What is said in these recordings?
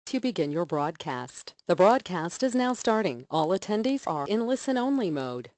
to begin your broadcast. The broadcast is now starting. All attendees are in listen-only mode.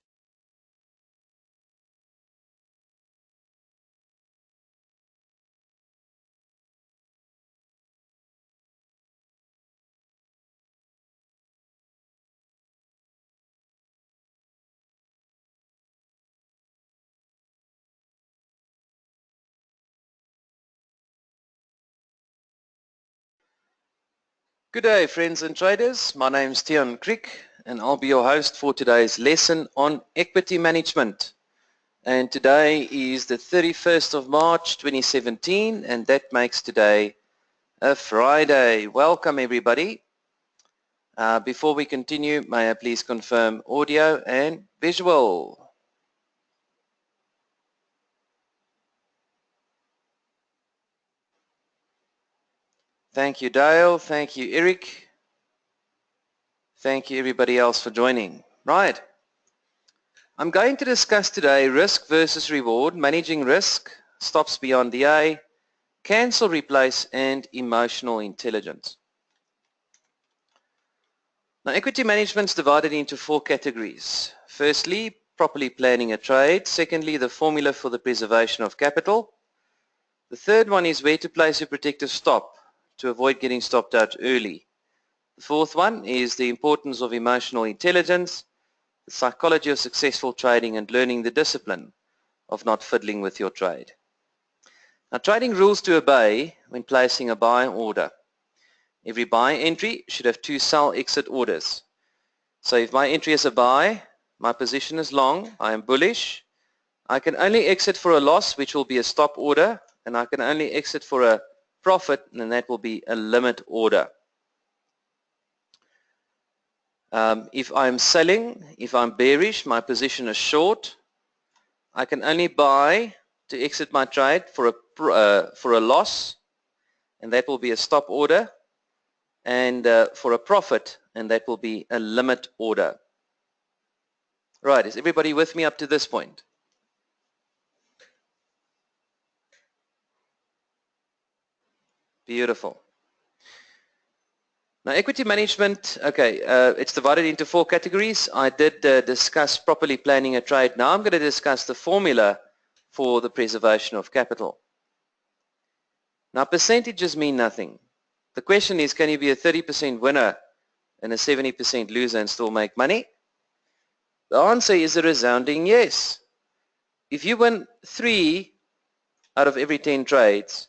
Good day, friends and traders. My name is Tian Crick and I'll be your host for today's lesson on equity management. And today is the 31st of March 2017 and that makes today a Friday. Welcome everybody. Before we continue, may I please confirm audio and visual. Thank you Dale, thank you Eric, thank you everybody else for joining. Right. I'm going to discuss today risk versus reward, managing risk, stops beyond the A, cancel, replace, and emotional intelligence. Now, equity management is divided into four categories. Firstly, properly planning a trade. Secondly, the formula for the preservation of capital. The third one is where to place a protective stop to avoid getting stopped out early. The fourth one is the importance of emotional intelligence, the psychology of successful trading, and learning the discipline of not fiddling with your trade. Now, trading rules to obey when placing a buy order. Every buy entry should have two sell exit orders. So if my entry is a buy, my position is long, I am bullish, I can only exit for a loss, which will be a stop order, and I can only exit for a profit, and that will be a limit order. If I'm selling, if I'm bearish, my position is short, I can only buy to exit my trade for a loss, and that will be a stop order, and for a profit, and that will be a limit order. Right, is everybody with me up to this point? Beautiful. Now, equity management, okay, it's divided into four categories. I did discuss properly planning a trade. Now I'm going to discuss the formula for the preservation of capital. Now, percentages mean nothing. The question is, can you be a 30% winner and a 70% loser and still make money? The answer is a resounding yes. If you win 3 out of every 10 trades,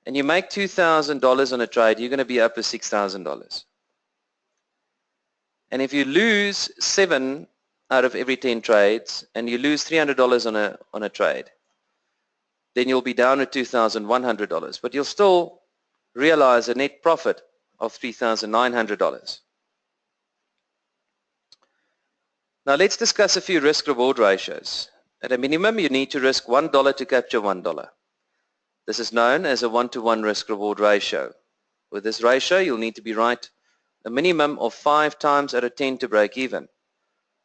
and you make $2,000 on a trade, you're going to be up to $6,000. And if you lose 7 out of every 10 trades and you lose $300 on a trade, then you'll be down to $2,100. But you'll still realize a net profit of $3,900. Now let's discuss a few risk-reward ratios. At a minimum, you need to risk $1 to capture $1. This is known as a 1-to-1 risk-reward ratio. With this ratio, you'll need to be right a minimum of 5 times out of 10 to break even.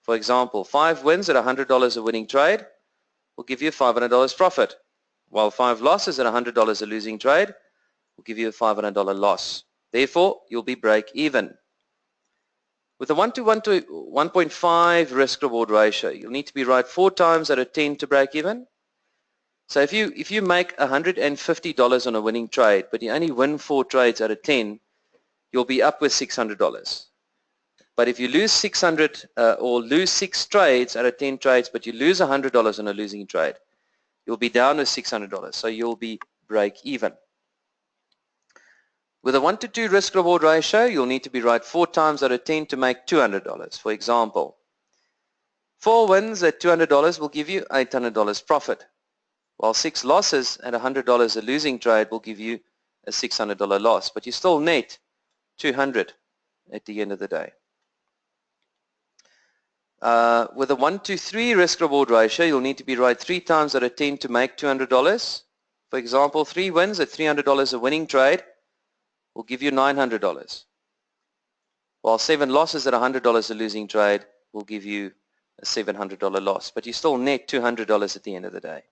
For example, 5 wins at $100 a winning trade will give you $500 profit, while 5 losses at $100 a losing trade will give you a $500 loss. Therefore, you'll be break even. With a 1-to-1 to 1.5 risk-reward ratio, you'll need to be right 4 times out of 10 to break even. So if you make $150 on a winning trade, but you only win 4 trades out of 10, you'll be up with $600. But if you lose 600 or lose 6 trades out of 10 trades, but you lose $100 on a losing trade, you'll be down with $600. So you'll be break even. With a 1-to-2 risk-reward ratio, you'll need to be right 4 times out of 10 to make $200. For example, 4 wins at $200 will give you $800 profit, while 6 losses at $100 a losing trade will give you a $600 loss, but you still net $200 at the end of the day. With a 1-to-3 risk-reward ratio, you'll need to be right 3 times out of 10 to make $200. For example, 3 wins at $300 a winning trade will give you $900, while 7 losses at $100 a losing trade will give you a $700 loss, but you still net $200 at the end of the day.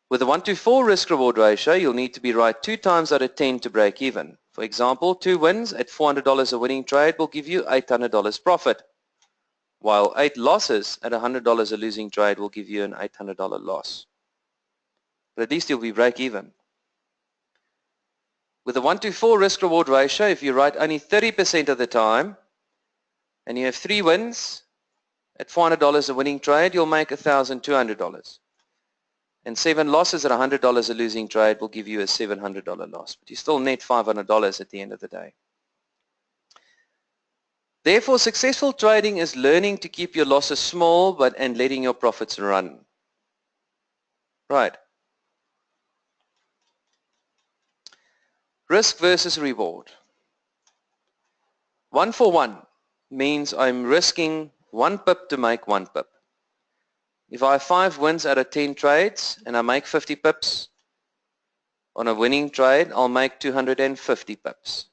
With a 1-to-4 risk-reward ratio, you'll need to be right 2 times out of 10 to break even. For example, 2 wins at $400 a winning trade will give you $800 profit, while 8 losses at $100 a losing trade will give you an $800 loss. But at least you'll be break even. With a 1-to-4 risk-reward ratio, if you write only 30% of the time, and you have 3 wins at $400 a winning trade, you'll make $1,200. And 7 losses at $100 a losing trade will give you a $700 loss. But you still net $500 at the end of the day. Therefore, successful trading is learning to keep your losses small and letting your profits run. Right. Risk versus reward. 1 for 1 means I'm risking 1 pip to make 1 pip. If I have 5 wins out of 10 trades and I make 50 pips on a winning trade, I'll make 250 pips.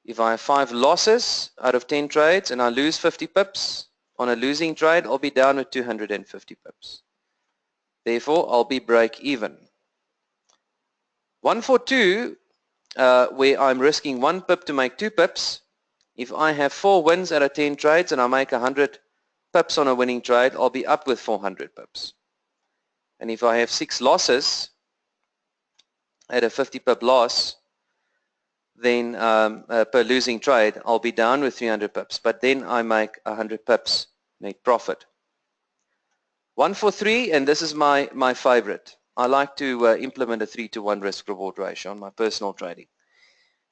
If I have 5 losses out of 10 trades and I lose 50 pips on a losing trade, I'll be down with 250 pips. Therefore, I'll be break even. 1 for 2, where I'm risking 1 pip to make 2 pips. If I have 4 wins out of 10 trades and I make 100 pips on a winning trade, I'll be up with 400 pips. And if I have 6 losses at a 50 pip loss, then per losing trade, I'll be down with 300 pips. But then I make 100 pips net profit. 1 for 3, and this is my favorite. I like to implement a 3-to-1 risk-reward ratio on my personal trading.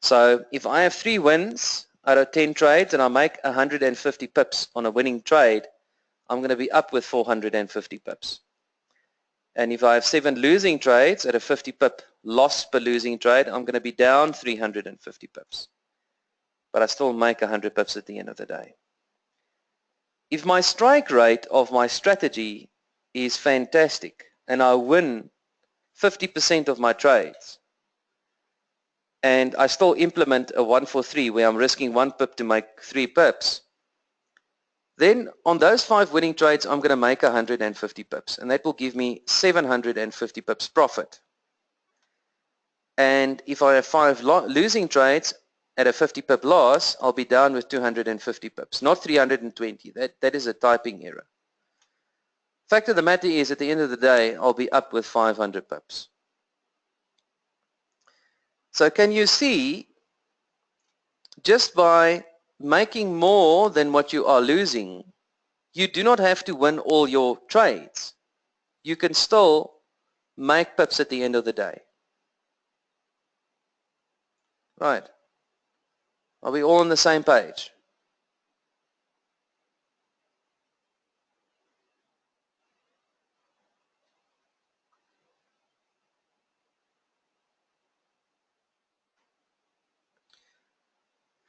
So if I have 3 wins out of 10 trades and I make 150 pips on a winning trade, I'm going to be up with 450 pips. And if I have 7 losing trades at a 50 pip loss per losing trade, I'm going to be down 350 pips. But I still make 100 pips at the end of the day. If my strike rate of my strategy is fantastic and I win 50% of my trades, and I still implement a 1 for 3 where I'm risking 1 pip to make 3 pips, then on those 5 winning trades I'm going to make 150 pips, and that will give me 750 pips profit. And if I have 5 losing trades at a 50 pip loss, I'll be down with 250 pips, not 320. That is a typing error. Fact of the matter is, at the end of the day, I'll be up with 500 pips. So can you see, just by making more than what you are losing, you do not have to win all your trades. You can still make pips at the end of the day. Right. Are we all on the same page?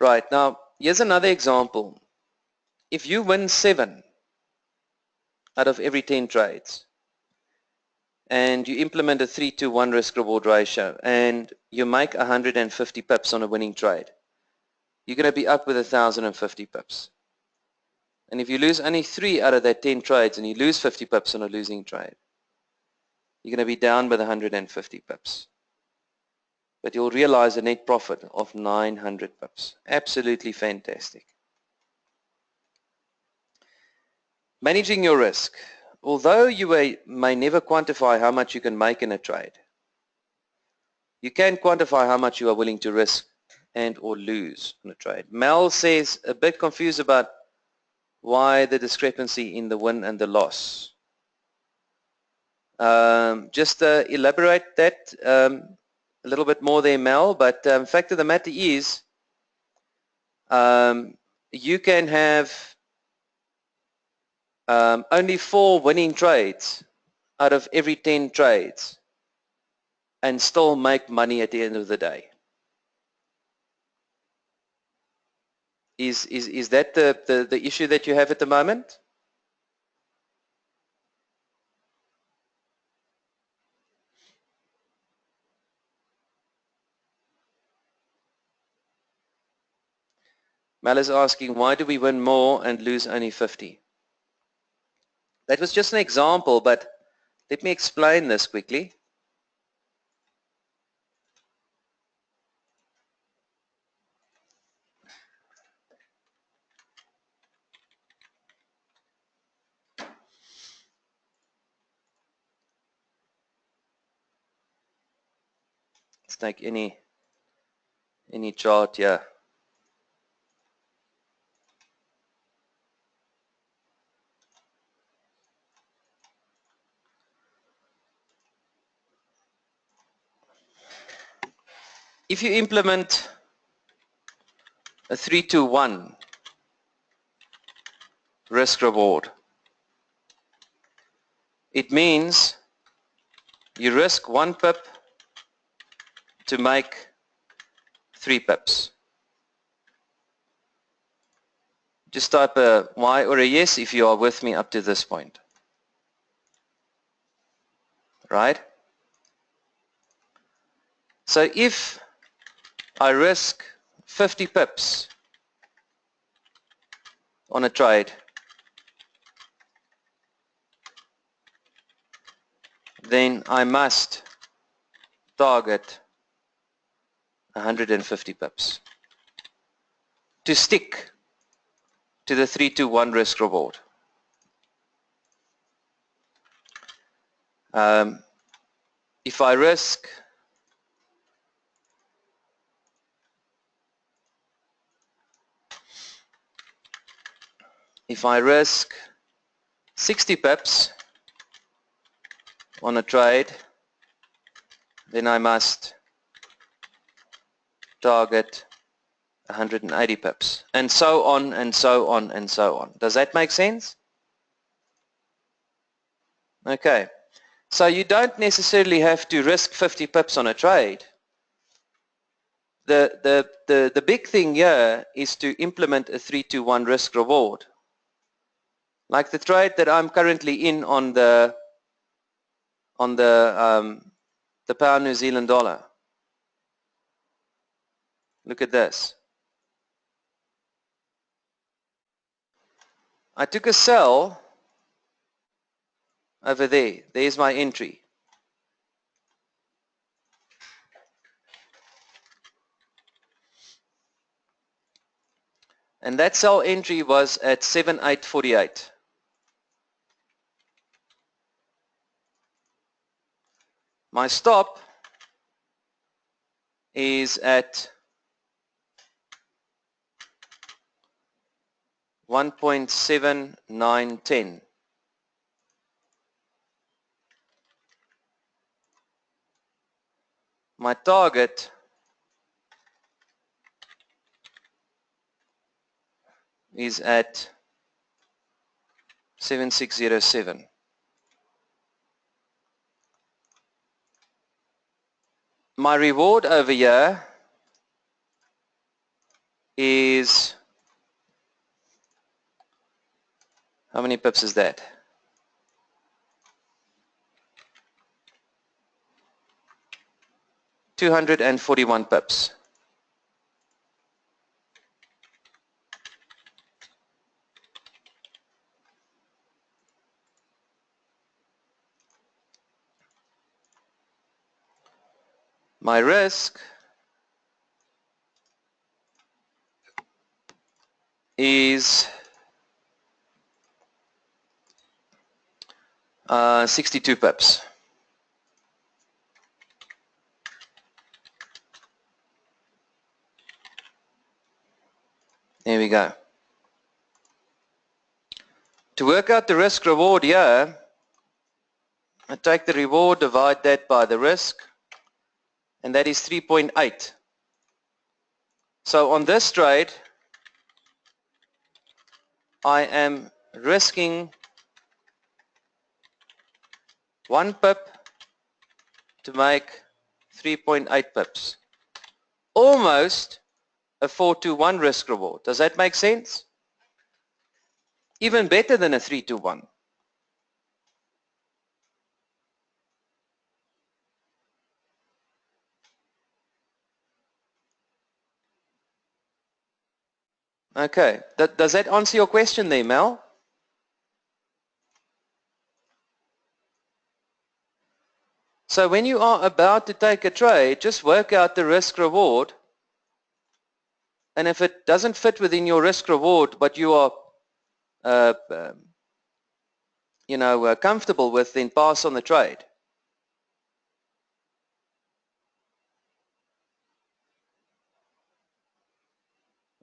Right. Now, here's another example. If you win 7 out of every 10 trades, and you implement a 3-to-1 risk-reward ratio, and you make 150 pips on a winning trade, you're going to be up with 1,050 pips. And if you lose only 3 out of that 10 trades, and you lose 50 pips on a losing trade, you're going to be down with 150 pips. But you'll realize a net profit of 900 pips. Absolutely fantastic. Managing your risk. Although you may never quantify how much you can make in a trade, you can quantify how much you are willing to risk and or lose in a trade. Mel says, a bit confused about why the discrepancy in the win and the loss. Just elaborate that a little bit more there, Mel, but fact of the matter is, you can have only 4 winning trades out of every 10 trades and still make money at the end of the day. Is that the issue that you have at the moment? Mel is asking, why do we win more and lose only 50? That was just an example, but let me explain this quickly. take any chart here. If you implement a 3-to-1 risk reward, it means you risk 1 pip to make 3 pips. Just type a Y or a yes if you are with me up to this point. Right? So if I risk 50 pips on a trade, then I must target 150 pips to stick to the 3-to-1 risk reward. If I risk If I risk 60 pips on a trade, then I must target 180 pips, and so on and so on and so on. Does that make sense? Okay, so you don't necessarily have to risk 50 pips on a trade. The big thing here is to implement a 3-to-1 risk reward. Like the trade that I'm currently in on the pound New Zealand dollar. Look at this. I took a sell over there. There's my entry. And that sell entry was at 7848. My stop is at 1.7910. My target is at 7607. My reward over here is, how many pips is that? 241 pips. My risk is 62 pips. There we go. To work out the risk reward here, I take the reward, divide that by the risk, and that is 3.8. So on this trade, I am risking 1 pip to make 3.8 pips. Almost a 4-to-1 risk reward. Does that make sense? Even better than a 3-to-1. Okay, does that answer your question there, Mel? So when you are about to take a trade, just work out the risk reward, and if it doesn't fit within your risk reward, but you are comfortable with, then pass on the trade.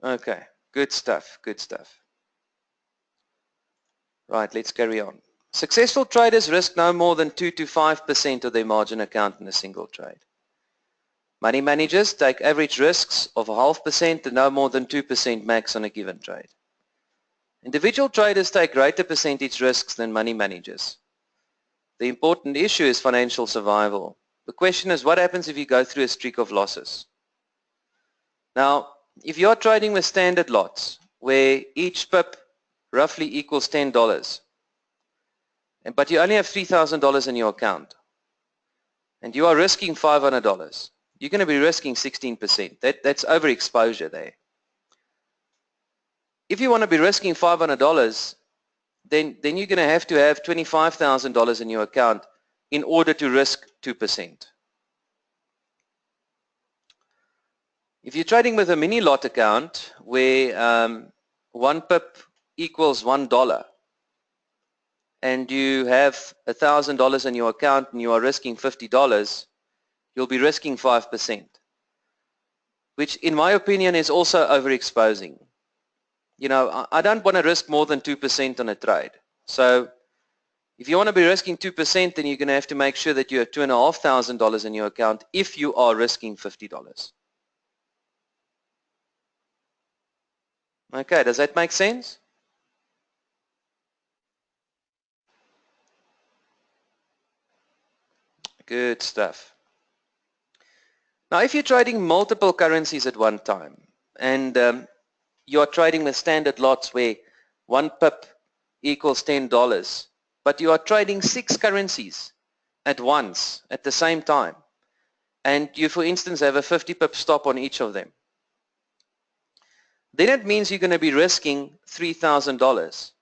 Okay, good stuff, good stuff. Right, let's carry on. Successful traders risk no more than 2 to 5% of their margin account in a single trade. Money managers take average risks of 0.5% to no more than 2% max on a given trade. Individual traders take greater percentage risks than money managers. The important issue is financial survival. The question is, what happens if you go through a streak of losses? Now, if you're trading with standard lots, where each pip roughly equals $10, but you only have $3,000 in your account, and you are risking $500, you're going to be risking 16%. That's overexposure there. If you want to be risking $500, then you're going to have $25,000 in your account in order to risk 2%. If you're trading with a mini lot account where 1 pip equals $1 and you have $1,000 in your account and you are risking $50, you'll be risking 5%, which in my opinion is also overexposing. You know, I don't want to risk more than 2% on a trade. So if you want to be risking 2%, then you're going to have to make sure that you have $2,500 in your account if you are risking $50. Okay, does that make sense? Good stuff. Now, if you're trading multiple currencies at one time, and you are trading with standard lots where 1 pip equals $10, but you are trading 6 currencies at once, at the same time, and you, for instance, have a 50 pip stop on each of them, then it means you're going to be risking $3,000.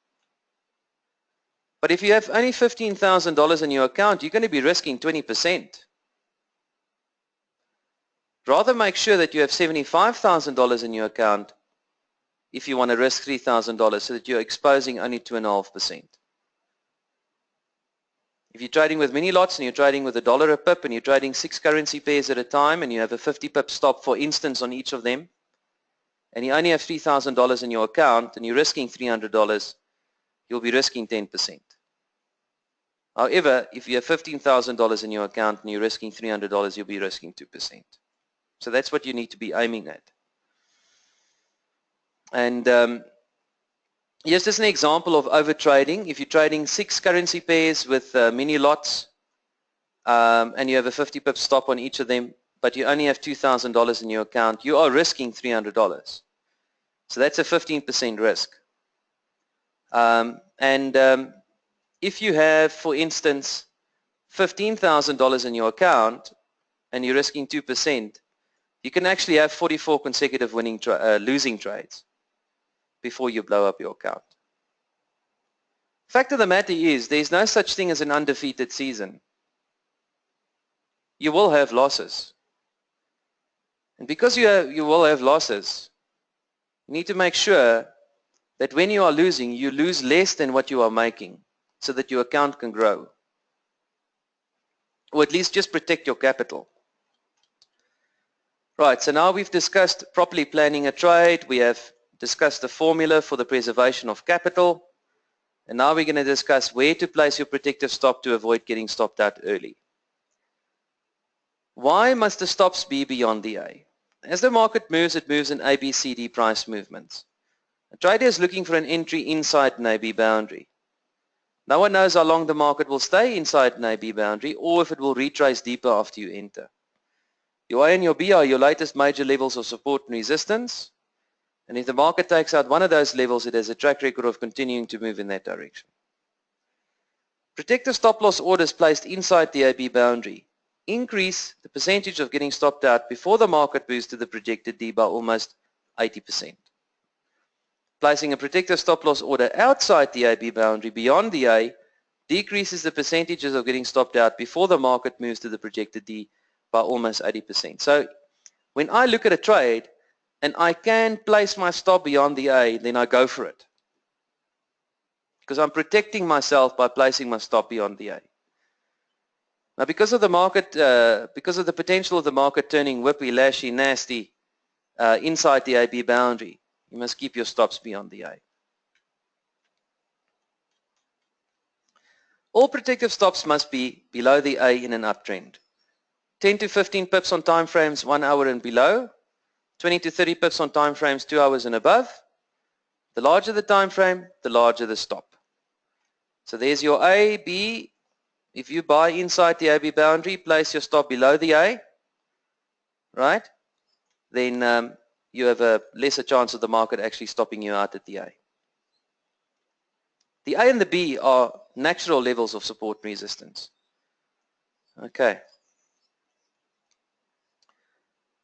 But if you have only $15,000 in your account, you're going to be risking 20%. Rather make sure that you have $75,000 in your account if you want to risk $3,000 so that you're exposing only 2.5%. If you're trading with mini lots and you're trading with $1 a pip and you're trading 6 currency pairs at a time and you have a 50 pip stop, for instance, on each of them, and you only have $3,000 in your account and you're risking $300, you'll be risking 10%. However, if you have $15,000 in your account and you're risking $300, you'll be risking 2%. So that's what you need to be aiming at. And here's just an example of overtrading. If you're trading 6 currency pairs with mini lots and you have a 50 pip stop on each of them, but you only have $2,000 in your account, you are risking $300. So that's a 15% risk. If you have, for instance, $15,000 in your account and you're risking 2%, you can actually have 44 consecutive losing trades before you blow up your account. Fact of the matter is, there's no such thing as an undefeated season. You will have losses. And because you will have losses, you need to make sure that when you are losing, you lose less than what you are making so that your account can grow. Or at least just protect your capital. Right, so now we've discussed properly planning a trade. We have discussed the formula for the preservation of capital. And now we're going to discuss where to place your protective stop to avoid getting stopped out early. Why must the stops be beyond the A? As the market moves, it moves in ABCD price movements. A trader is looking for an entry inside an AB boundary. No one knows how long the market will stay inside an AB boundary or if it will retrace deeper after you enter. Your A and your B are your latest major levels of support and resistance. And if the market takes out one of those levels, it has a track record of continuing to move in that direction. Protective stop loss orders placed inside the AB boundary increase the percentage of getting stopped out before the market moves to the projected D by almost 80%. Placing a protective stop loss order outside the AB boundary beyond the A decreases the percentages of getting stopped out before the market moves to the projected D by almost 80%. So when I look at a trade and I can place my stop beyond the A, then I go for it. Because I'm protecting myself by placing my stop beyond the A. Now because of the market, because of the potential of the market turning whippy, lashy, nasty inside the AB boundary, You must keep your stops beyond the A. All protective stops must be below the A in an uptrend. 10 to 15 pips on time frames 1 hour and below, 20 to 30 pips on time frames 2 hours and above. The larger the time frame, the larger the stop. So there's your A, B. If you buy inside the AB boundary, place your stop below the A, right? Then you have a lesser chance of the market actually stopping you out at the A. The A and the B are natural levels of support and resistance. Okay.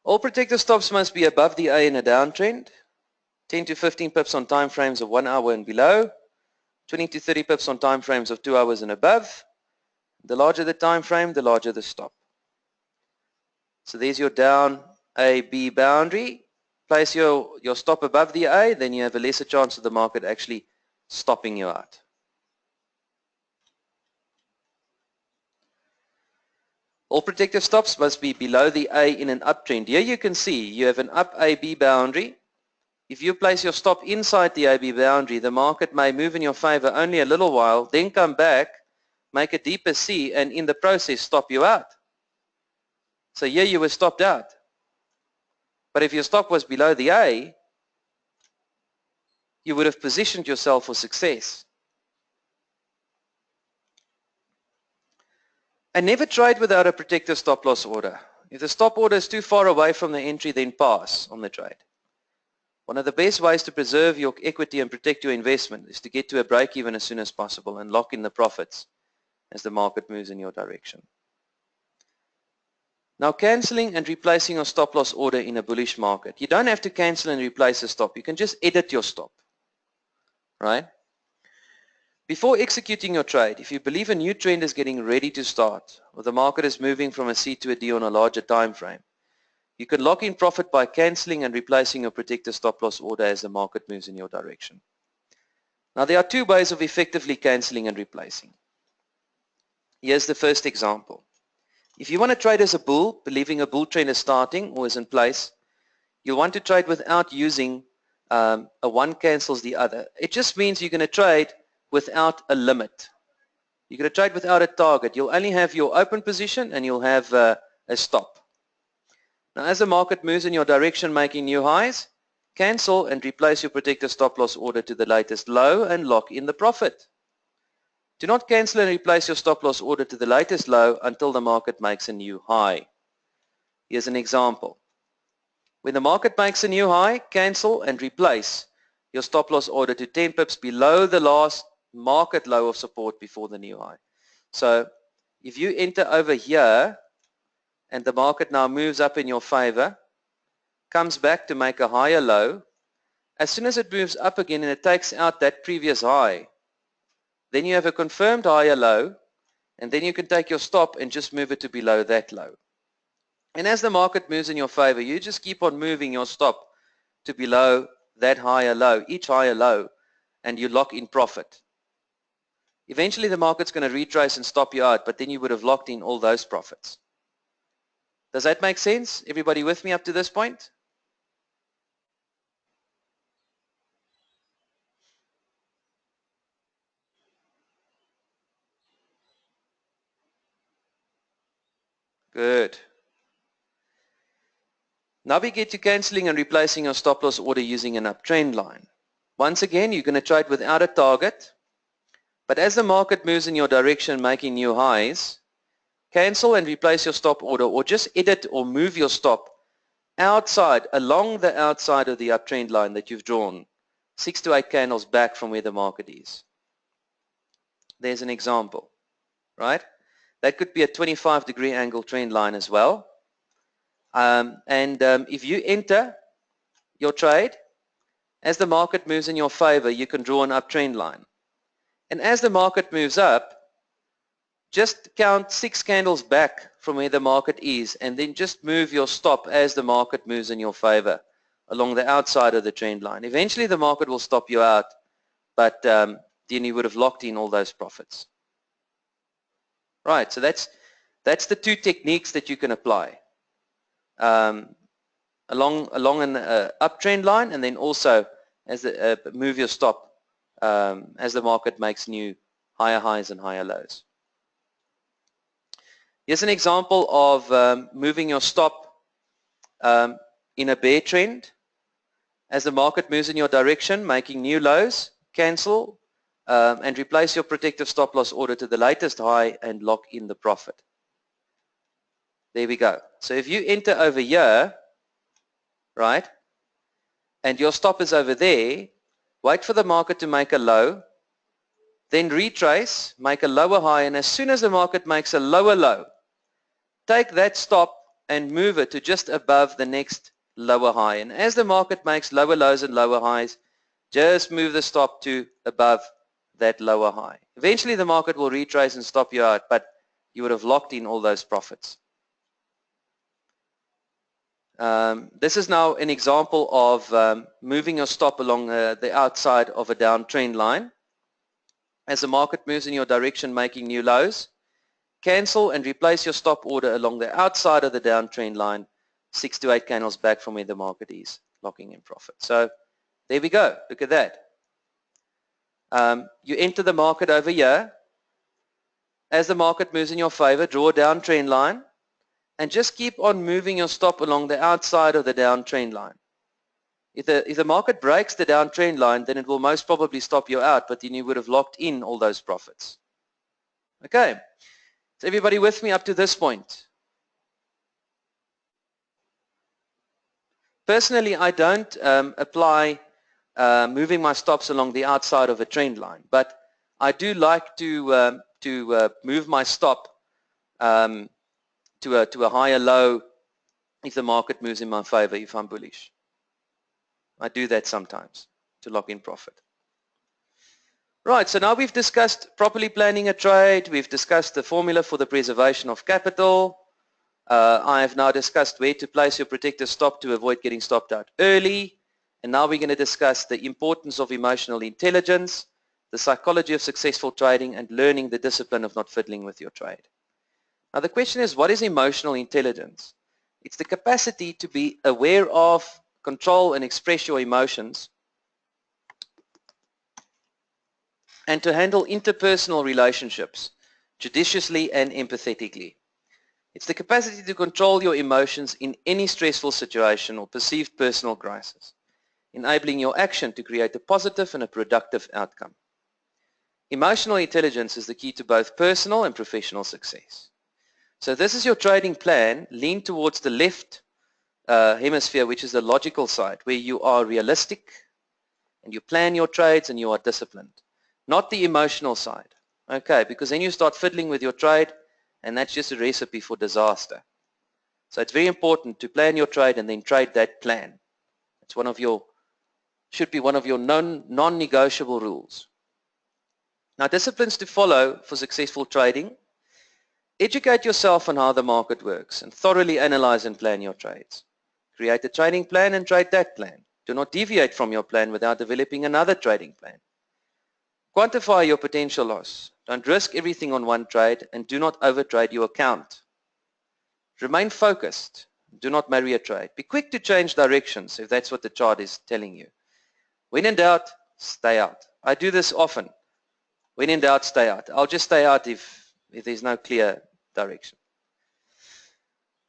All protective stops must be above the A in a downtrend. 10 to 15 pips on time frames of 1 hour and below. 20 to 30 pips on time frames of 2 hours and above. The larger the time frame, the larger the stop. So there's your down A-B boundary. Place your stop above the A, then you have a lesser chance of the market actually stopping you out. All protective stops must be below the A in an uptrend. Here you can see you have an up AB boundary. If you place your stop inside the AB boundary, the market may move in your favor only a little while, then come back, make a deeper C, and in the process stop you out. So here you were stopped out. But if your stop was below the A, you would have positioned yourself for success. And never trade without a protective stop loss order. If the stop order is too far away from the entry, then pass on the trade. One of the best ways to preserve your equity and protect your investment is to get to a break-even as soon as possible and lock in the profits as the market moves in your direction. Now, cancelling and replacing your stop loss order in a bullish market. You don't have to cancel and replace a stop. You can just edit your stop, right? Before executing your trade, if you believe a new trend is getting ready to start, or the market is moving from a C to a D on a larger time frame, you can lock in profit by cancelling and replacing your protective stop loss order as the market moves in your direction. Now, there are two ways of effectively cancelling and replacing. Here's the first example. If you want to trade as a bull, believing a bull trend is starting or is in place, you'll want to trade without using a one cancels the other. It just means you're going to trade without a limit. You're going to trade without a target. You'll only have your open position and you'll have a stop. Now, as the market moves in your direction making new highs, cancel and replace your protective stop loss order to the latest low and lock in the profit. Do not cancel and replace your stop loss order to the latest low until the market makes a new high. Here's an example. When the market makes a new high, cancel and replace your stop loss order to 10 pips below the last market low of support before the new high. So if you enter over here and the market now moves up in your favor, comes back to make a higher low, as soon as it moves up again and it takes out that previous high, then you have a confirmed higher low, and then you can take your stop and just move it to below that low. And as the market moves in your favor, you just keep on moving your stop to below that higher low, each higher low, and you lock in profit. Eventually the market's going to retrace and stop you out, but then you would have locked in all those profits. Does that make sense? Everybody with me up to this point? Good. Now we get to cancelling and replacing your stop loss order using an uptrend line. Once again, you're going to trade without a target, but as the market moves in your direction making new highs, cancel and replace your stop order or just edit or move your stop outside, along the outside of the uptrend line that you've drawn, 6 to 8 candles back from where the market is. There's an example, right? That could be a 25-degree angle trend line as well. If you enter your trade, as the market moves in your favor, you can draw an uptrend line. And as the market moves up, just count 6 candles back from where the market is and then just move your stop as the market moves in your favor along the outside of the trend line. Eventually the market will stop you out, but then you would have locked in all those profits. Right, so that's the two techniques that you can apply. along an uptrend line, and then also as move your stop as the market makes new higher highs and higher lows. Here's an example of moving your stop in a bear trend. As the market moves in your direction, making new lows, cancel and replace your protective stop loss order to the latest high and lock in the profit. There we go. So if you enter over here, right, and your stop is over there, wait for the market to make a low, then retrace, make a lower high, and as soon as the market makes a lower low, take that stop and move it to just above the next lower high. And as the market makes lower lows and lower highs, just move the stop to above that lower high. Eventually the market will retrace and stop you out, but you would have locked in all those profits. This is now an example of moving your stop along the outside of a downtrend line. As the market moves in your direction, making new lows, cancel and replace your stop order along the outside of the downtrend line, 6 to 8 candles back from where the market is, locking in profit. So there we go. Look at that. You enter the market over here. As the market moves in your favor, draw a downtrend line and just keep on moving your stop along the outside of the downtrend line. If the market breaks the downtrend line, then it will most probably stop you out, but then you would have locked in all those profits. Okay, is everybody with me up to this point? Personally, I don't apply moving my stops along the outside of a trend line, but I do like to move my stop to a higher low if the market moves in my favor, if I'm bullish. I do that sometimes to lock in profit. Right, so now we've discussed properly planning a trade. We've discussed the formula for the preservation of capital. I have now discussed where to place your protective stop to avoid getting stopped out early. And now we're going to discuss the importance of emotional intelligence, the psychology of successful trading, and learning the discipline of not fiddling with your trade. Now the question is, what is emotional intelligence? It's the capacity to be aware of, control and express your emotions, and to handle interpersonal relationships judiciously and empathetically. It's the capacity to control your emotions in any stressful situation or perceived personal crisis, enabling your action to create a positive and a productive outcome. Emotional intelligence is the key to both personal and professional success. So this is your trading plan. Lean towards the left hemisphere, which is the logical side, where you are realistic and you plan your trades and you are disciplined. Not the emotional side, okay, because then you start fiddling with your trade and that's just a recipe for disaster. So it's very important to plan your trade and then trade that plan. It's should be one of your non-negotiable rules. Now, disciplines to follow for successful trading: educate yourself on how the market works and thoroughly analyze and plan your trades. Create a trading plan and trade that plan. Do not deviate from your plan without developing another trading plan. Quantify your potential loss. Don't risk everything on one trade and do not overtrade your account. Remain focused. Do not marry a trade. Be quick to change directions if that's what the chart is telling you. When in doubt, stay out. I do this often. When in doubt, stay out. I'll just stay out if there's no clear direction.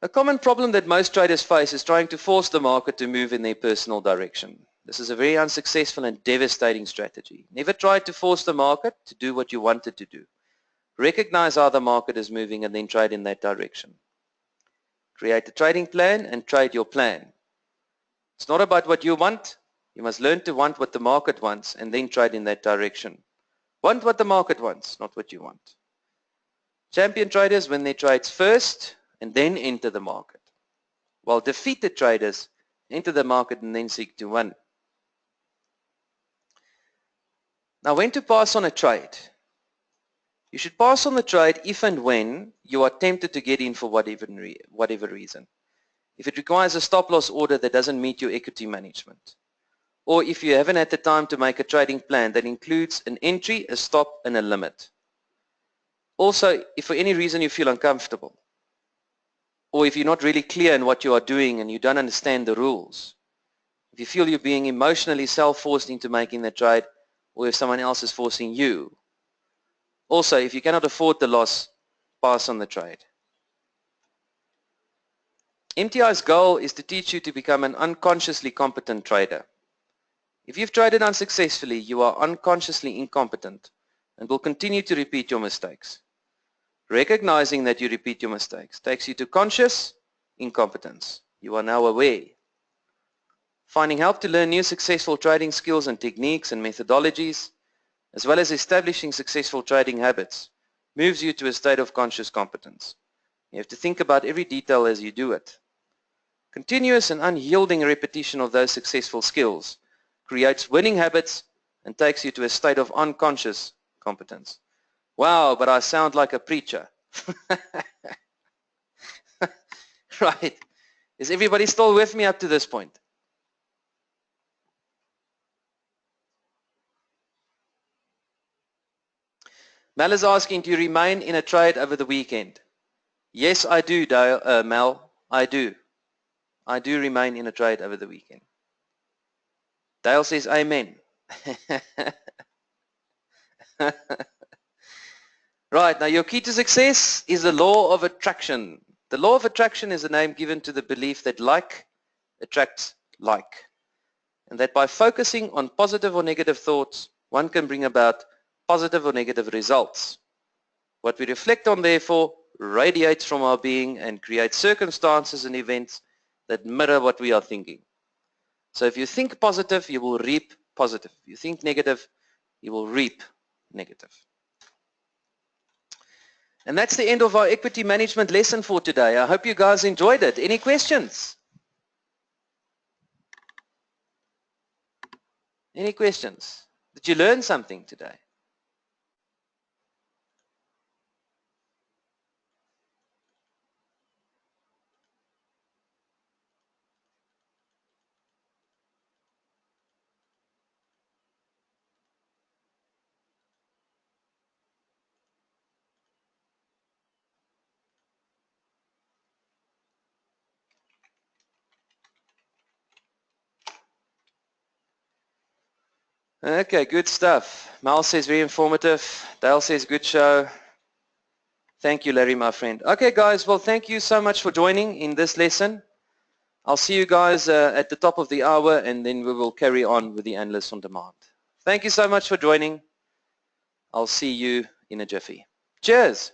A common problem that most traders face is trying to force the market to move in their personal direction. This is a very unsuccessful and devastating strategy. Never try to force the market to do what you want it to do. Recognize how the market is moving and then trade in that direction. Create a trading plan and trade your plan. It's not about what you want. You must learn to want what the market wants and then trade in that direction. Want what the market wants, not what you want. Champion traders win their trades first and then enter the market, while defeated traders enter the market and then seek to win. Now, when to pass on a trade? You should pass on the trade if and when you are tempted to get in for whatever reason. If it requires a stop loss order that doesn't meet your equity management, or if you haven't had the time to make a trading plan that includes an entry, a stop, and a limit. Also, if for any reason you feel uncomfortable. or if you're not really clear in what you are doing and you don't understand the rules, if you feel you're being emotionally self-forced into making the trade, or if someone else is forcing you. Also, if you cannot afford the loss, pass on the trade. MTI's goal is to teach you to become an unconsciously competent trader. If you've traded unsuccessfully, you are unconsciously incompetent and will continue to repeat your mistakes. Recognizing that you repeat your mistakes takes you to conscious incompetence. You are now aware. Finding help to learn new successful trading skills and techniques and methodologies, as well as establishing successful trading habits, moves you to a state of conscious competence. You have to think about every detail as you do it. Continuous and unyielding repetition of those successful skills creates winning habits and takes you to a state of unconscious competence. Wow, but I sound like a preacher. Right. Is everybody still with me up to this point? Mel is asking, do you remain in a trade over the weekend? Yes, I do, Mel. I do. I do remain in a trade over the weekend. Dale says amen. Right, now your key to success is the law of attraction. The law of attraction is a name given to the belief that like attracts like, and that by focusing on positive or negative thoughts, one can bring about positive or negative results. What we reflect on, therefore, radiates from our being and creates circumstances and events that mirror what we are thinking. So if you think positive, you will reap positive. If you think negative, you will reap negative. And that's the end of our equity management lesson for today. I hope you guys enjoyed it. Any questions? Any questions? Did you learn something today? Okay, good stuff. Mal says very informative. Dale says good show. Thank you, Larry, my friend. Okay, guys, well, thank you so much for joining in this lesson. I'll see you guys at the top of the hour, and then we will carry on with the Analyst on Demand. Thank you so much for joining. I'll see you in a jiffy. Cheers.